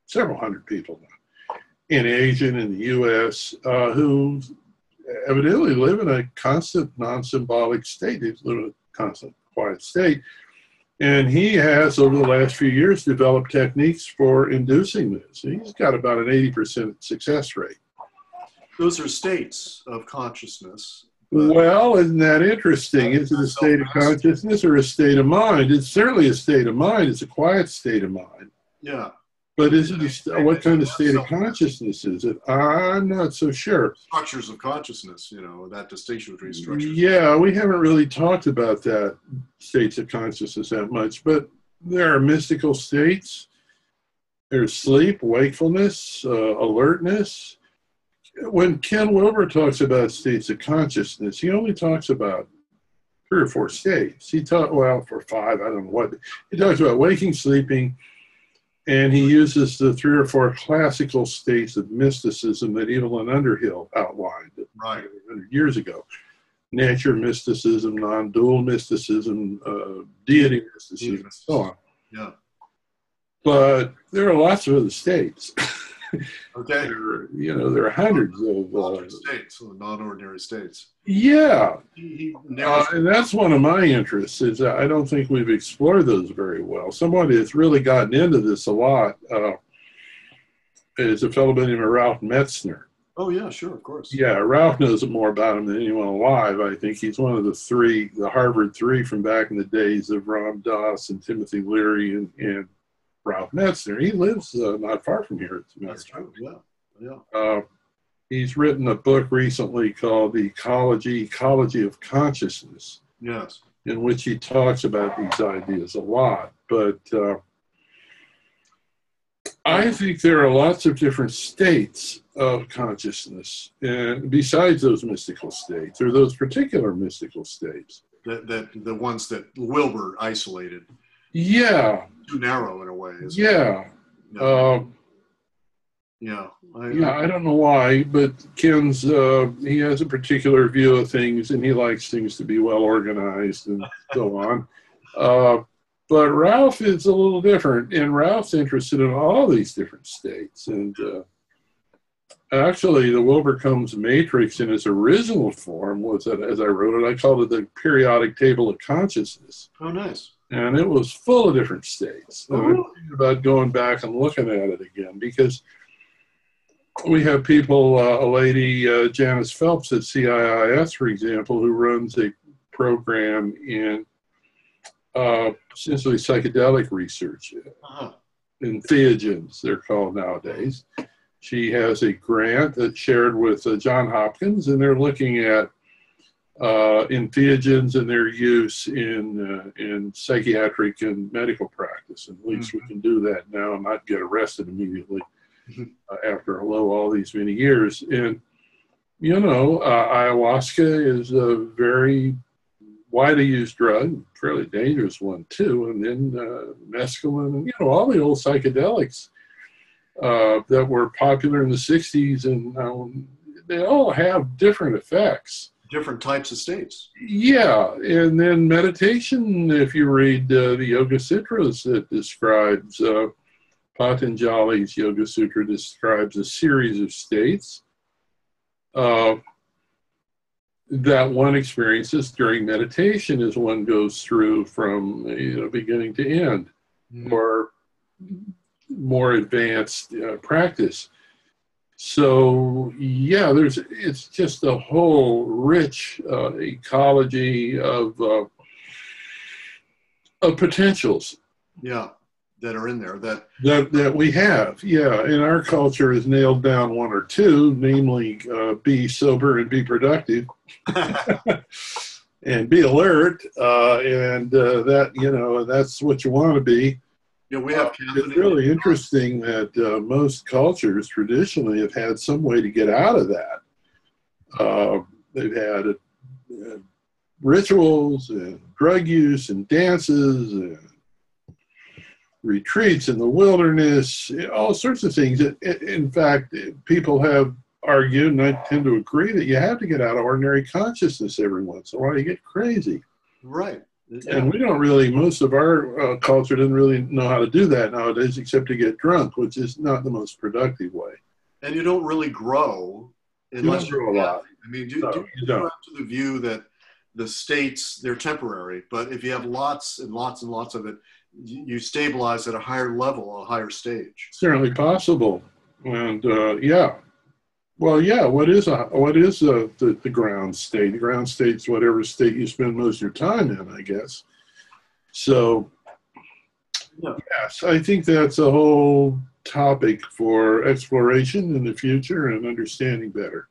several hundred people now in Asia and in the US who evidently live in a constant non-symbolic state. They live in a constant quiet state. And he has, over the last few years, developed techniques for inducing this. He's got about an 80% success rate. Those are states of consciousness. Well, isn't that interesting? Is it a state of consciousness or a state of mind? It's certainly a state of mind. It's a quiet state of mind. Yeah. But is it what kind of state of consciousness is it? I'm not so sure. Structures of consciousness, that distinction between structures. Yeah, we haven't really talked about that, states of consciousness, that much. But there are mystical states. There's sleep, wakefulness, alertness. When Ken Wilber talks about states of consciousness, he only talks about 3 or 4 states. For 5, I don't know what. He talks about waking, sleeping, and he uses the 3 or 4 classical states of mysticism that Evelyn Underhill outlined 100 years ago. Nature mysticism, non-dual mysticism, deity mysticism, and so on. Yeah. But there are lots of other states. Okay. There are hundreds of states, non-ordinary states. Yeah, He narrows and that's one of my interests. Is that I don't think we've explored those very well. Somebody that's really gotten into this a lot is a fellow by the name of Ralph Metzner. Oh yeah, sure, of course. Yeah, Ralph knows more about him than anyone alive. I think he's one of the Harvard three from back in the days of Ram Dass and Timothy Leary and Ralph Metzner. He lives not far from here. That's true. Yeah. He's written a book recently called The Ecology of Consciousness. Yes. In which he talks about these ideas a lot. But I think there are lots of different states of consciousness, and besides those mystical states, or those particular mystical states. That the ones that Wilber isolated. Yeah. Too narrow in a way. Yeah. No. I don't know why, but Ken's, he has a particular view of things, and he likes things to be well organized and so on. But Ralph is a little different, and Ralph's interested in all these different states. And actually, the Wilber-Combs matrix in its original form was, as I wrote it, I called it the periodic table of consciousness. Oh, nice. And it was full of different states. And I'm thinking about going back and looking at it again, because we have people, a lady, Janice Phelps at CIIS, for example, who runs a program in essentially psychedelic research, entheogens, they're called nowadays. She has a grant that's shared with Johns Hopkins, and they're looking at entheogens and their use in psychiatric and medical practice. At least we can do that now and not get arrested immediately after all these many years. And, ayahuasca is a very widely used drug, fairly dangerous one too. And then mescaline, and, all the old psychedelics that were popular in the 60s, and they all have different effects. Different types of states. Yeah, and then meditation, if you read the Yoga Sutras, that describes, Patanjali's Yoga Sutra describes a series of states that one experiences during meditation as one goes through from beginning to end, or more advanced practice. So yeah, it's just a whole rich ecology of potentials. Yeah, that are in there that we have. Yeah, and our culture has nailed down one or two, namely be sober and be productive, and be alert, and that that's what you want to be. Yeah, we have. It's really interesting that most cultures traditionally have had some way to get out of that. They've had rituals and drug use and dances and retreats in the wilderness, all sorts of things. In fact, people have argued, and I tend to agree, that you have to get out of ordinary consciousness every once in a while. You get crazy. Right. And we don't really, most of our culture doesn't really know how to do that nowadays, except to get drunk, which is not the most productive way. And you don't really grow unless you grow a lot. I mean, you don't have to the view that the states, they're temporary, but if you have lots and lots and lots of it, you stabilize at a higher level, a higher stage. Certainly possible. And yeah. Well, yeah, what is the ground state? The ground state's whatever state you spend most of your time in, I guess. So, yes, I think that's a whole topic for exploration in the future and understanding better.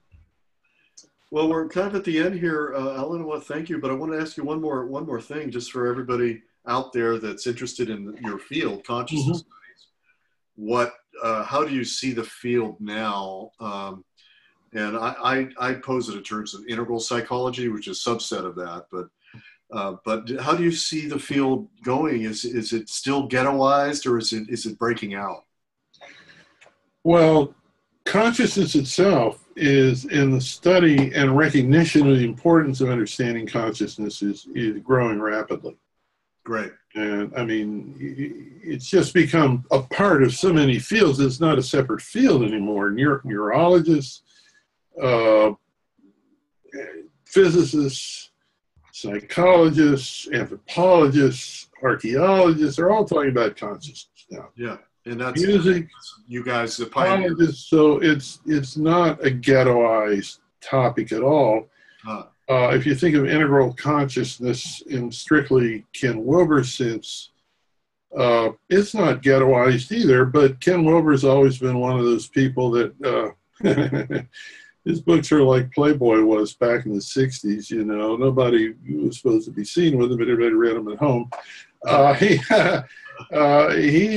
Well, we're kind of at the end here, Allan. I want to thank you, but I want to ask you one more thing, just for everybody out there that's interested in your field, consciousness studies. How do you see the field now? And I pose it in terms of integral psychology, which is a subset of that. But how do you see the field going? Is it still ghettoized, or is it breaking out? Well, consciousness itself is, in the study and recognition of the importance of understanding consciousness, is growing rapidly. Great. And I mean, it's just become a part of so many fields. It's not a separate field anymore. Neurologists, physicists, psychologists, anthropologists, archaeologists are all talking about consciousness now. Yeah, and that's music, you guys, the pioneers. So it's not a ghettoized topic at all. If you think of integral consciousness in strictly Ken Wilber's sense, it's not ghettoized either, but Ken Wilber's always been one of those people that his books are like Playboy was back in the 60s, you know. Nobody was supposed to be seen with them, but everybody read them at home. He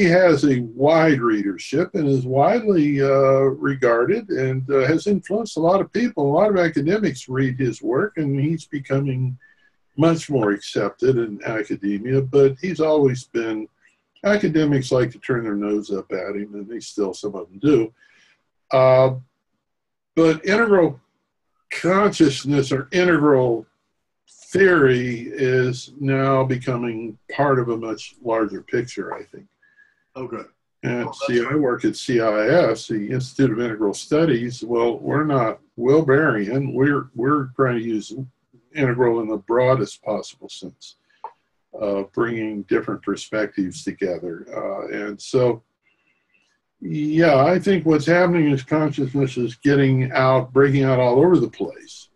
has a wide readership and is widely regarded and has influenced a lot of people. A lot of academics read his work, and he's becoming much more accepted in academia, but he's always been, academics like to turn their nose up at him, and they still, some of them do. But integral consciousness or integral theory is now becoming part of a much larger picture, I think. Oh, good. And see, I work at CIS, the Institute of Integral Studies. Well, we're not Wilberian. We're trying to use integral in the broadest possible sense, bringing different perspectives together. And so, yeah, I think what's happening is consciousness is getting out, breaking out all over the place.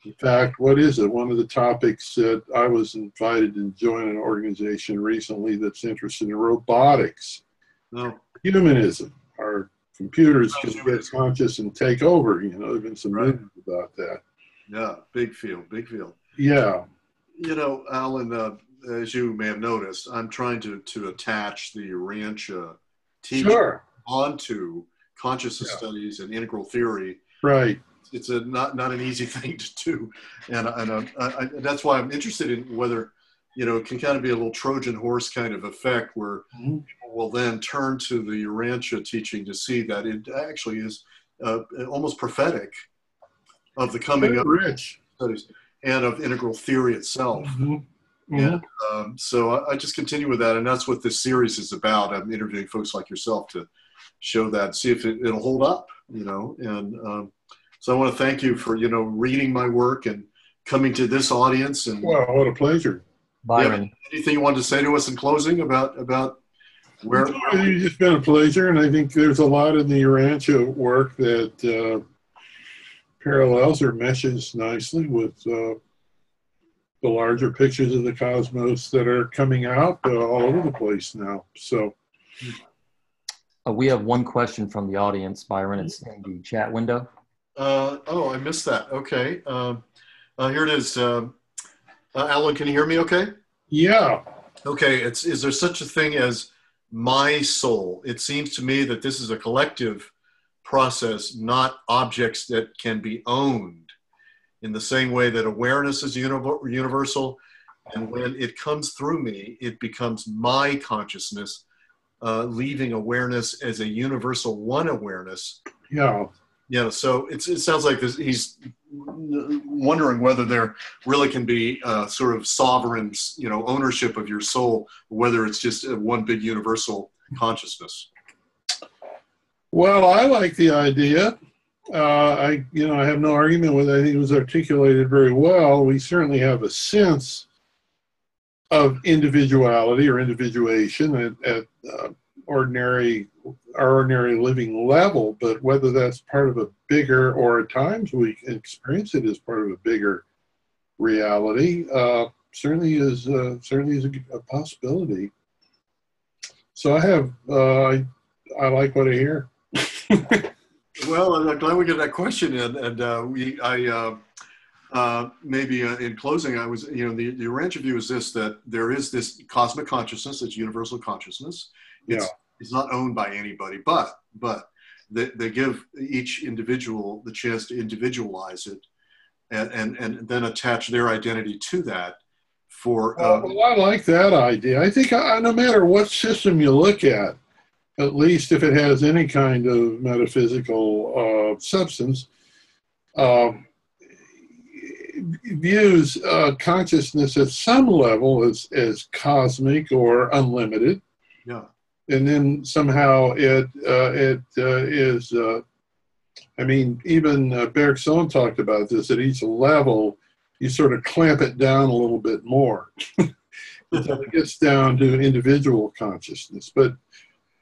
In fact, what is it? One of the topics that I was invited to join an organization recently that's interested in robotics. No. Humanism. Our computers can get conscious and take over. You know, there have been some movement about that. Yeah, big field, big field. Yeah. You know, Allan, as you may have noticed, I'm trying to attach the Urantia teaching onto consciousness studies and integral theory. Right. It's not an easy thing to do, and that's why I'm interested in whether, you know, it can kind of be a little Trojan horse kind of effect where people will then turn to the Urantia teaching to see that it actually is almost prophetic of the coming of studies and of integral theory itself. And so I just continue with that, and that's what this series is about. I'm interviewing folks like yourself to show that, see if it'll hold up, you know. And so I want to thank you for, you know, reading my work and coming to this audience. And well, what a pleasure, Byron. Anything you wanted to say to us in closing about where? It's just been a pleasure, and I think there's a lot in the Urantia work that parallels or meshes nicely with the larger pictures of the cosmos that are coming out all over the place now. So We have one question from the audience, Byron. It's in the chat window. Oh, I missed that. Okay. Here it is. Allan, can you hear me okay? Yeah. Okay. Is there such a thing as my soul? It seems to me that this is a collective process, not objects that can be owned, in the same way that awareness is universal. And when it comes through me, it becomes my consciousness, leaving awareness as a universal one awareness. Yeah. Yeah, so it sounds like he's wondering whether there really can be sort of sovereign, you know, ownership of your soul, or whether it's just one big universal consciousness. Well, I like the idea. I have no argument with it. I think it was articulated very well. We certainly have a sense of individuality or individuation at our ordinary living level, but whether that's part of a bigger, or at times we experience it as part of a bigger reality, certainly is a possibility. So I like what I hear. Well, I'm glad we get that question in, and maybe in closing, I was, you know, the Urantia view is this, that there is this cosmic consciousness, it's universal consciousness. It's not owned by anybody, but they give each individual the chance to individualize it and then attach their identity to that. Well, I like that idea. I think no matter what system you look at least if it has any kind of metaphysical substance, views consciousness at some level as cosmic or unlimited. Yeah. And then somehow it is, I mean, even Bergson talked about this, at each level, you sort of clamp it down a little bit more until it gets down to individual consciousness. But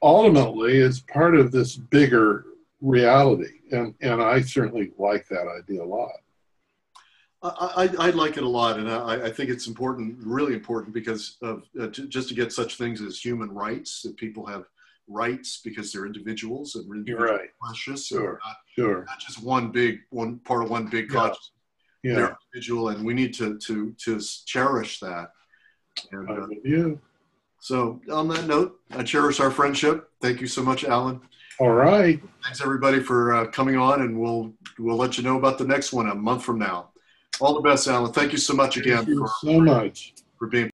ultimately, it's part of this bigger reality. And I certainly like that idea a lot. I like it a lot, and I think it's important, really important, because of just to get such things as human rights, that people have rights because they're individuals and individual You're right. conscious. Sure, sure. Not just one part of one big consciousness. Yeah. They're individual, and we need to cherish that. And, I'm with you. So on that note, I cherish our friendship. Thank you so much, Allan. All right. Thanks everybody for coming on, and we'll let you know about the next one a month from now. All the best, Allan. Thank you so much again. Thank you so much for being